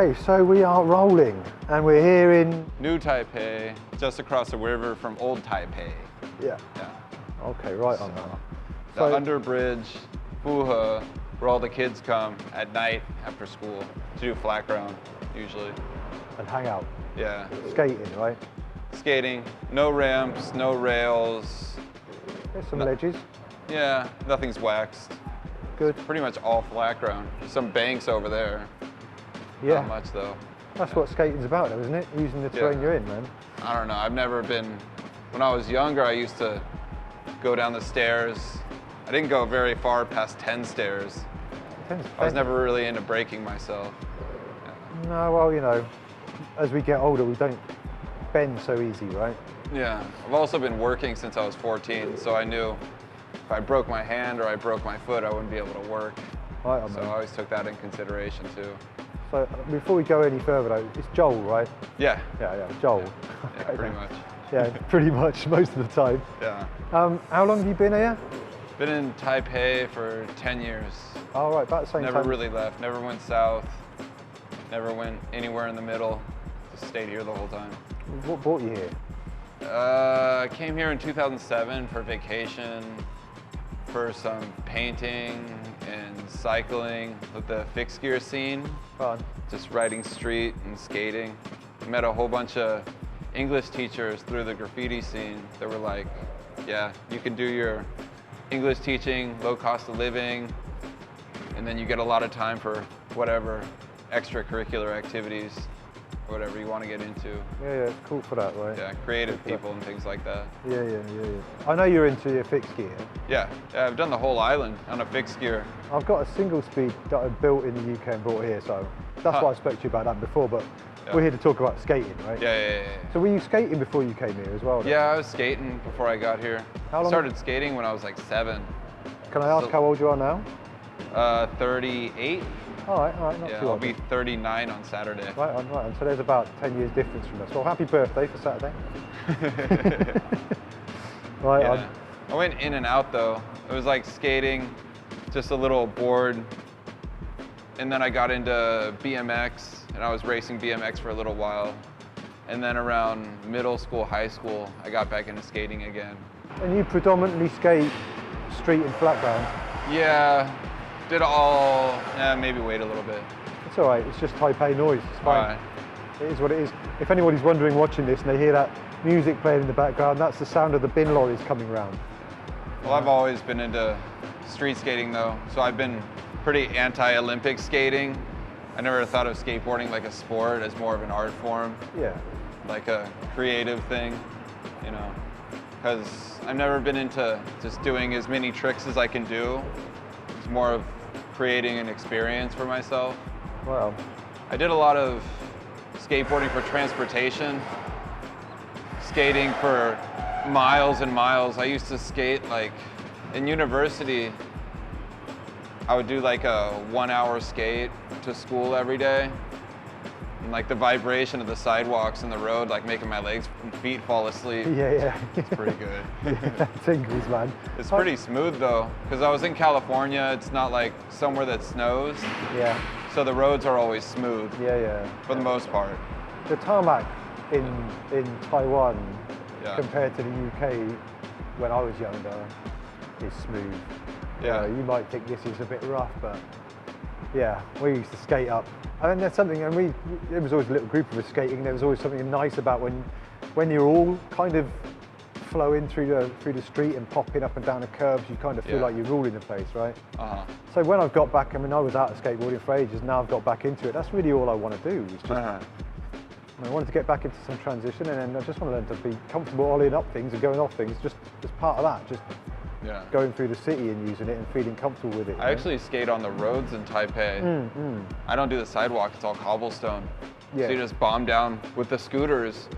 Okay, so we are rolling, and we're here in... New Taipei, just across the river from Old Taipei. Yeah. Okay, right on that. The underbridge, Fuhe, where all the kids come at night after school to do flat ground, usually. And hang out. Yeah. Skating, right? Skating, no ramps, no rails. There's some ledges. Yeah, nothing's waxed. Good. It's pretty much all flat ground. Some banks over there. Yeah. Not much though. That's what skating's about though, isn't it? Using the terrain you're in, man. I don't know, I've never been, when I was younger, I used to go down the stairs. I didn't go very far past 10 stairs. I was never really into breaking myself. Yeah. No, well, you know, as we get older, we don't bend so easy, right? Yeah, I've also been working since I was 14, so I knew if I broke my hand or I broke my foot, I wouldn't be able to work. Right on, so I always took that in consideration too. So before we go any further though, it's Joel, right? Yeah. Yeah, Joel. Yeah, pretty much. Yeah, pretty much most of the time. Yeah. How long have you been here? Been in Taipei for 10 years. Oh, right, about the same time. Never really left, never went south, never went anywhere in the middle, just stayed here the whole time. What brought you here? I came here in 2007 for vacation, for some painting and cycling with the fixed gear scene. Fun. Just riding street and skating. Met a whole bunch of English teachers through the graffiti scene that were like, yeah, you can do your English teaching, low cost of living, and then you get a lot of time for whatever extracurricular activities, whatever you want to get into. Yeah, it's cool for that, right? Yeah, creative people and things like that. Yeah. I know you're into your fixed gear. Yeah, I've done the whole island on a fixed gear. I've got a single speed that I built in the UK and brought here, so that's why I spoke to you about that before, but we're here to talk about skating, right? Yeah. So were you skating before you came here as well? Then? Yeah, I was skating before I got here. How long? Started skating when I was like 7. Can I ask how old you are now? 38. All right, not too I'll old. be 39 on Saturday. Right on. So there's about 10 years difference from us. Well, happy birthday for Saturday. Right on. I went in and out though. It was like skating, just a little bored. And then I got into BMX and I was racing BMX for a little while. And then around middle school, high school, I got back into skating again. And you predominantly skate street and flat ground? Yeah, did all, maybe wait a little bit. It's all right, it's just Taipei noise, it's fine. Right. It is what it is. If anybody's wondering watching this and they hear that music playing in the background, that's the sound of the bin lorries coming round. Well, I've always been into street skating though, so I've been pretty anti-Olympic skating. I never thought of skateboarding like a sport, as more of an art form. Yeah. Like a creative thing, you know, because I've never been into just doing as many tricks as I can do. It's more of creating an experience for myself. Wow. I did a lot of skateboarding for transportation, skating for miles and miles. I used to skate like in university. I would do like a 1-hour skate to school every day. And like the vibration of the sidewalks and the road, like making my legs and feet fall asleep. Yeah. It's pretty good. Yeah, tingles, man. It's pretty smooth though, because I was in California. It's not like somewhere that snows. Yeah. So the roads are always smooth. Yeah. For the most part. The tarmac in Taiwan compared to the UK when I was younger is smooth. Yeah. You might think this is a bit rough, but yeah, we used to skate up. I mean, there's something, and there was always a little group of us skating. There was always something nice about when you're all kind of flowing through the street and popping up and down the curbs. You kind of feel like you're ruling the place, right? So when I've got back, I mean, I was out of skateboarding for ages. Now I've got back into it. That's really all I want to do. Is just, I wanted to get back into some transition, and then I just wanted to be comfortable olling up things and going off things. Just as part of that, just going through the city and using it and feeling comfortable with it. I actually skate on the roads in Taipei. I don't do the sidewalk, it's all cobblestone. So you just bomb down with the scooters.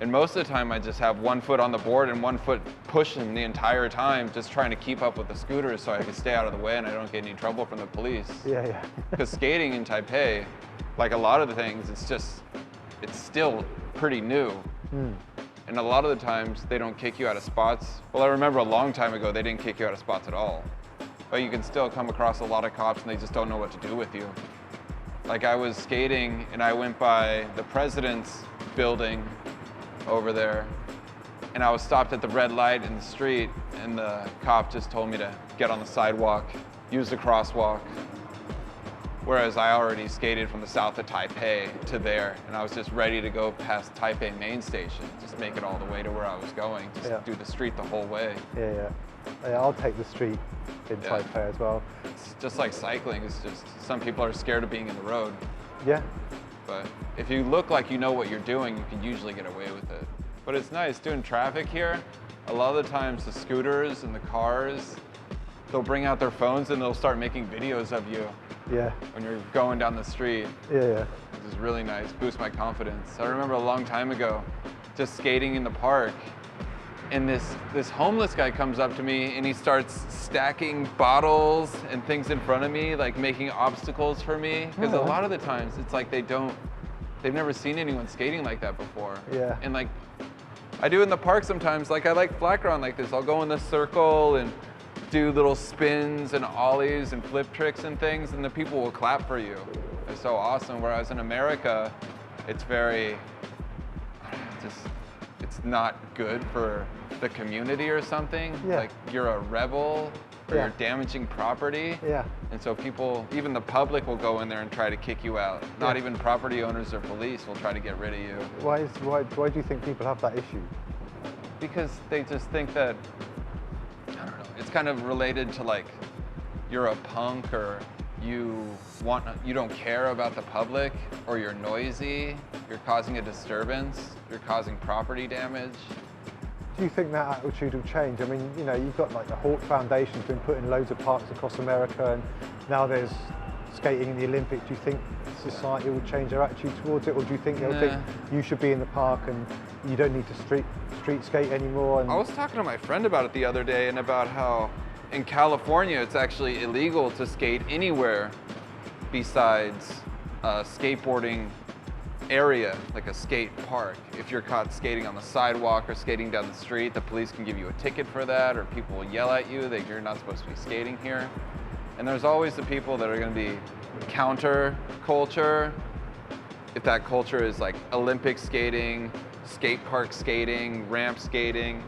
And most of the time I just have one foot on the board and one foot pushing the entire time, just trying to keep up with the scooters so I can stay out of the way and I don't get any trouble from the police. Yeah. Because skating in Taipei, like a lot of the things, it's still pretty new. And a lot of the times they don't kick you out of spots. Well, I remember a long time ago they didn't kick you out of spots at all. But you can still come across a lot of cops and they just don't know what to do with you. Like I was skating and I went by the president's building over there, and I was stopped at the red light in the street, and the cop just told me to get on the sidewalk, use the crosswalk. Whereas I already skated from the south of Taipei to there, and I was just ready to go past Taipei main station, just make it all the way to where I was going, just do the street the whole way. Yeah. I'll take the street in Taipei as well. It's just like cycling, it's just some people are scared of being in the road. Yeah. But if you look like you know what you're doing, you can usually get away with it. But it's nice doing traffic here. A lot of the times the scooters and the cars, they'll bring out their phones and they'll start making videos of you. Yeah. When you're going down the street. Yeah. Which is really nice, boosts my confidence. I remember a long time ago, just skating in the park, and this homeless guy comes up to me and he starts stacking bottles and things in front of me, like making obstacles for me. Because a lot of the times it's like they've never seen anyone skating like that before. Yeah. And like, I do in the park sometimes, like I like flat ground like this. I'll go in this circle and do little spins and ollies and flip tricks and things, and the people will clap for you. It's so awesome. Whereas in America, it's very, it's not good for the community or something. Yeah. Like you're a rebel or you're damaging property. Yeah. And so people, even the public will go in there and try to kick you out. Not even property owners or police will try to get rid of you. Why do you think people have that issue? Because they just think that, I don't know, it's kind of related to like, you're a punk, or you don't care about the public, or you're noisy, you're causing a disturbance, you're causing property damage. Do you think that attitude will change? I mean, you know, you've got like the Hawke Foundation's been putting loads of parks across America, and now there's skating in the Olympics. Do you think society will change their attitude towards it, or do you think they'll think you should be in the park and you don't need to street skate anymore? And I was talking to my friend about it the other day, and about how in California it's actually illegal to skate anywhere besides a skateboarding area, like a skate park. If you're caught skating on the sidewalk or skating down the street, the police can give you a ticket for that, or people will yell at you that you're not supposed to be skating here. And there's always the people that are going to be counter culture. If that culture is like Olympic skating, skate park skating, ramp skating,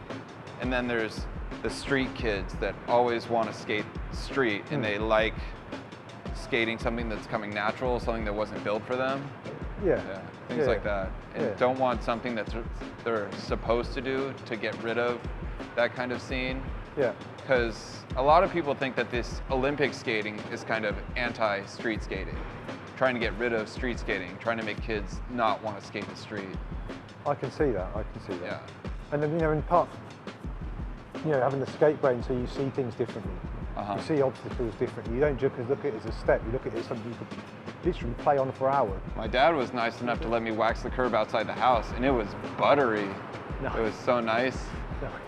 and then there's the street kids that always want to skate street, and they like skating something that's coming natural, something that wasn't built for them. Things like that. And don't want something that they're supposed to do to get rid of that kind of scene. Yeah. Because a lot of people think that this Olympic skating is kind of anti-street skating, trying to get rid of street skating, trying to make kids not want to skate the street. I can see that. Yeah. And then, you know, in part, you know, having the skate brain, so you see things differently. You see obstacles differently. You don't just look at it as a step. You look at it as something you could literally play on for hours. My dad was nice enough to let me wax the curb outside the house, and it was buttery. It was so nice.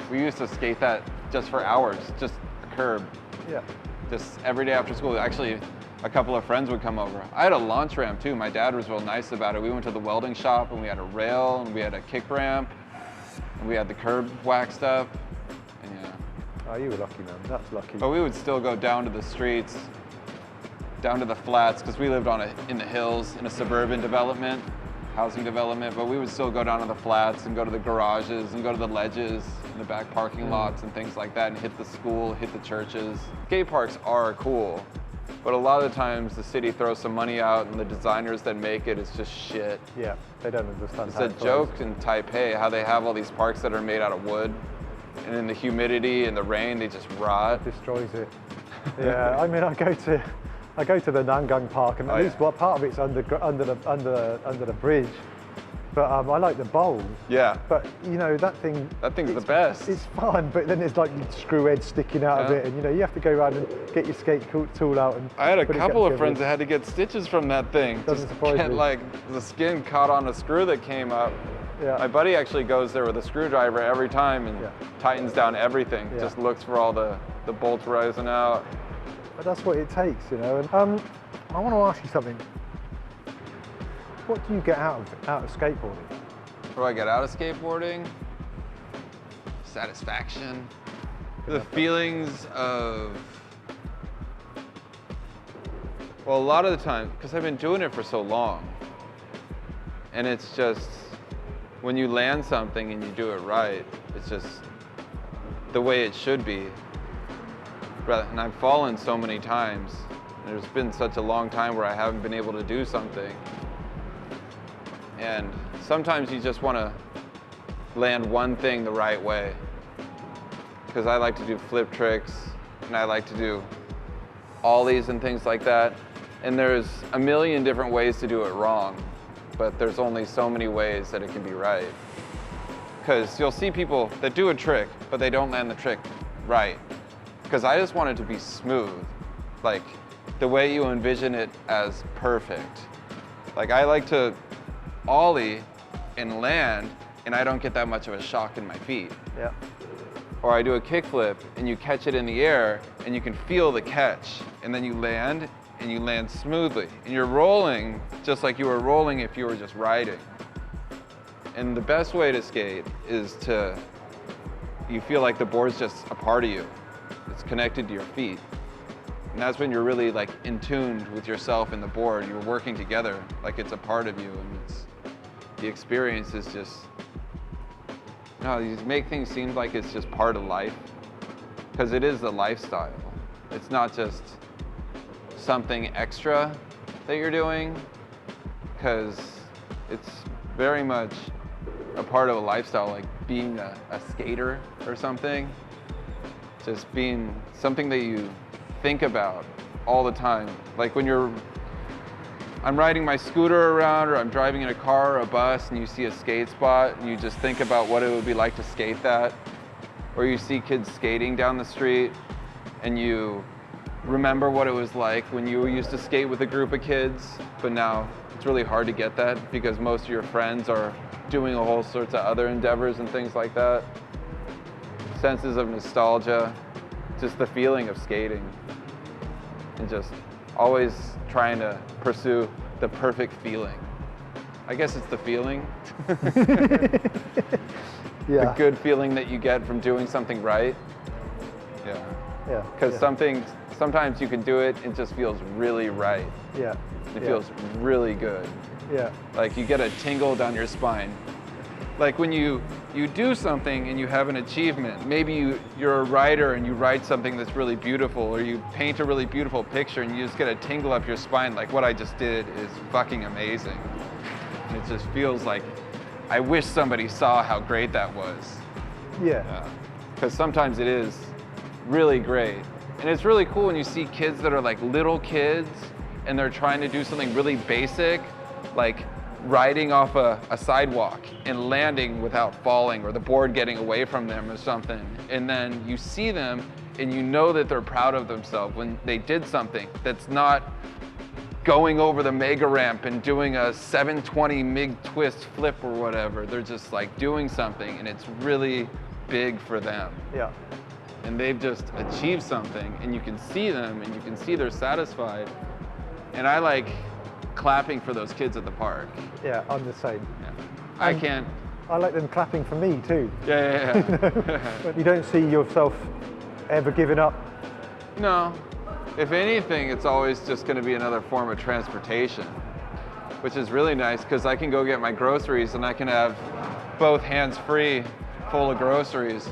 We used to skate that just for hours, just a curb. Yeah. Just every day after school. Actually, a couple of friends would come over. I had a launch ramp too. My dad was real nice about it. We went to the welding shop, and we had a rail, and we had a kick ramp, and we had the curb waxed up. And oh, you were lucky, man. That's lucky. But we would still go down to the streets, down to the flats, because we lived in the hills in a suburban development, housing development, but we would still go down to the flats and go to the garages and go to the ledges in the back parking lots and things like that, and hit the school, hit the churches. Skate parks are cool, but a lot of the times the city throws some money out, and the designers that make it, it's just shit. Yeah, they don't understand. It's a joke in Taipei how they have all these parks that are made out of wood, and in the humidity and the rain, they just rot. It destroys it. Yeah, I mean, I go to the Nangang Park, and at least part of it's under the bridge. But I like the bowl. Yeah. But you know that thing's the best. It's fun, but then there's like screw heads sticking out of it, and you know you have to go around and get your skate tool out. And I had a couple of friends that had to get stitches from that thing. Doesn't surprise me. Like the skin caught on a screw that came up. Yeah. My buddy actually goes there with a screwdriver every time and tightens down everything. Yeah. Just looks for all the bolts rising out. But that's what it takes, you know. And I want to ask you something. What do you get out of skateboarding? What do I get out of skateboarding? Satisfaction. The feelings of Well, a lot of the time, because I've been doing it for so long, and it's just, when you land something and you do it right, it's just the way it should be. And I've fallen so many times. There's been such a long time where I haven't been able to do something. And sometimes you just want to land one thing the right way. Because I like to do flip tricks, and I like to do ollies and things like that. And there's a million different ways to do it wrong, but there's only so many ways that it can be right. Because you'll see people that do a trick, but they don't land the trick right. Because I just want it to be smooth, like the way you envision it as perfect. Like I like to ollie and land, and I don't get that much of a shock in my feet. Yeah. Or I do a kickflip, and you catch it in the air, and you can feel the catch, and then you land, and you land smoothly. And you're rolling just like you were rolling if you were just riding. And the best way to skate is you feel like the board's just a part of you. It's connected to your feet. And that's when you're really like in tune with yourself and the board. You're working together like it's a part of you, and the experience is just, no, you make things seem like it's just part of life, because it is a lifestyle. It's not just something extra that you're doing, because it's very much a part of a lifestyle, like being a skater or something. Just being something that you think about all the time. Like when I'm riding my scooter around, or I'm driving in a car or a bus, and you see a skate spot, and you just think about what it would be like to skate that. Or you see kids skating down the street, and you remember what it was like when you used to skate with a group of kids, but now it's really hard to get that because most of your friends are doing a whole sorts of other endeavors and things like that. Senses of nostalgia, just the feeling of skating, and just always trying to pursue the perfect feeling. I guess it's the feeling. Yeah. The good feeling that you get from doing something right. Yeah. Yeah. Because yeah. sometimes you can do it, it just feels really right. Yeah. It feels really good. Yeah. Like you get a tingle down your spine. Like when you do something and you have an achievement, maybe you're a writer and you write something that's really beautiful, or you paint a really beautiful picture and you just get a tingle up your spine, like what I just did is fucking amazing. And it just feels like, I wish somebody saw how great that was. Yeah. Because sometimes it is really great. And it's really cool when you see kids that are like little kids and they're trying to do something really basic, like riding off a sidewalk and landing without falling, or the board getting away from them or something. And then you see them and you know that they're proud of themselves when they did something that's not going over the mega ramp and doing a 720 MIG twist flip or whatever. They're just like doing something and it's really big for them. Yeah. And they've just achieved something, and you can see them and you can see they're satisfied. And I like clapping for those kids at the park. Yeah, I'm the same. Yeah. I like them clapping for me too. Yeah. You don't see yourself ever giving up? No. If anything, it's always just going to be another form of transportation, which is really nice because I can go get my groceries and I can have both hands free, full of groceries.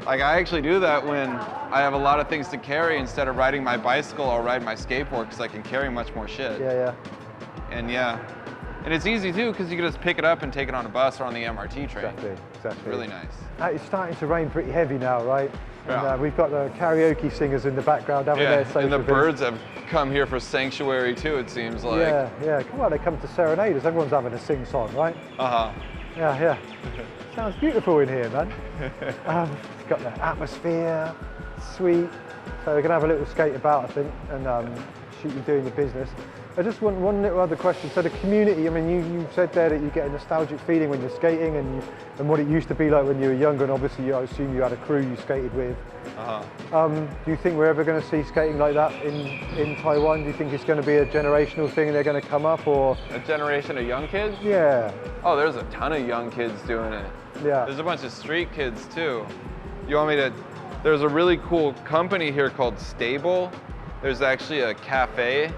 Like I actually do that when I have a lot of things to carry. Instead of riding my bicycle, I'll ride my skateboard because I can carry much more shit. Yeah. And it's easy too because you can just pick it up and take it on a bus or on the MRT train. Exactly. Really nice. It's starting to rain pretty heavy now, right? Yeah. And we've got the karaoke singers in the background having their social and the event. birds have come here for sanctuary too, it seems like. Yeah. Come on, they come to serenade us. Everyone's having a sing song, right? Yeah. Sounds beautiful in here, man. It's got the atmosphere, sweet. So we're gonna have a little skate about, I think, and shoot you doing the business. I just want one little other question. So the community, I mean, you said there that you get a nostalgic feeling when you're skating and what it used to be like when you were younger, and obviously I assume you had a crew you skated with. Do you think we're ever going to see skating like that in Taiwan? Do you think it's going to be a generational thing and they're going to come up, or? A generation of young kids? Yeah. Oh, there's a ton of young kids doing it. Yeah. There's a bunch of street kids too. You want me to, there's a really cool company here called Stable, there's actually a cafe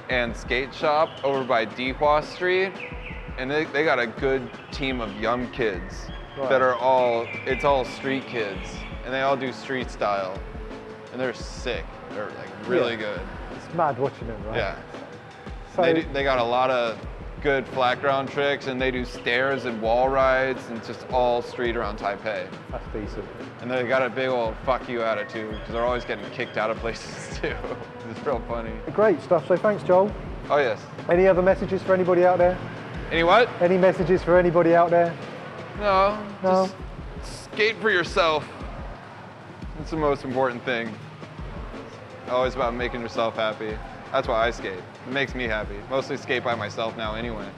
and skate shop over by Dehua Street, and they got a good team of young kids that are it's all street kids, and they all do street style, and they're sick. They're like really good. It's mad watching them, right? Yeah. So They got a lot of good flat ground tricks, and they do stairs and wall rides, and it's just all street around Taipei. that's decent. And they got a big old fuck you attitude, because they're always getting kicked out of places too. It's real funny. Great stuff. So thanks, Joel. Oh yes. Any other messages for anybody out there? Any what? Any messages for anybody out there? No. No. Just skate for yourself. That's the most important thing. Always about making yourself happy. That's why I skate. It makes me happy. Mostly skate by myself now anyway.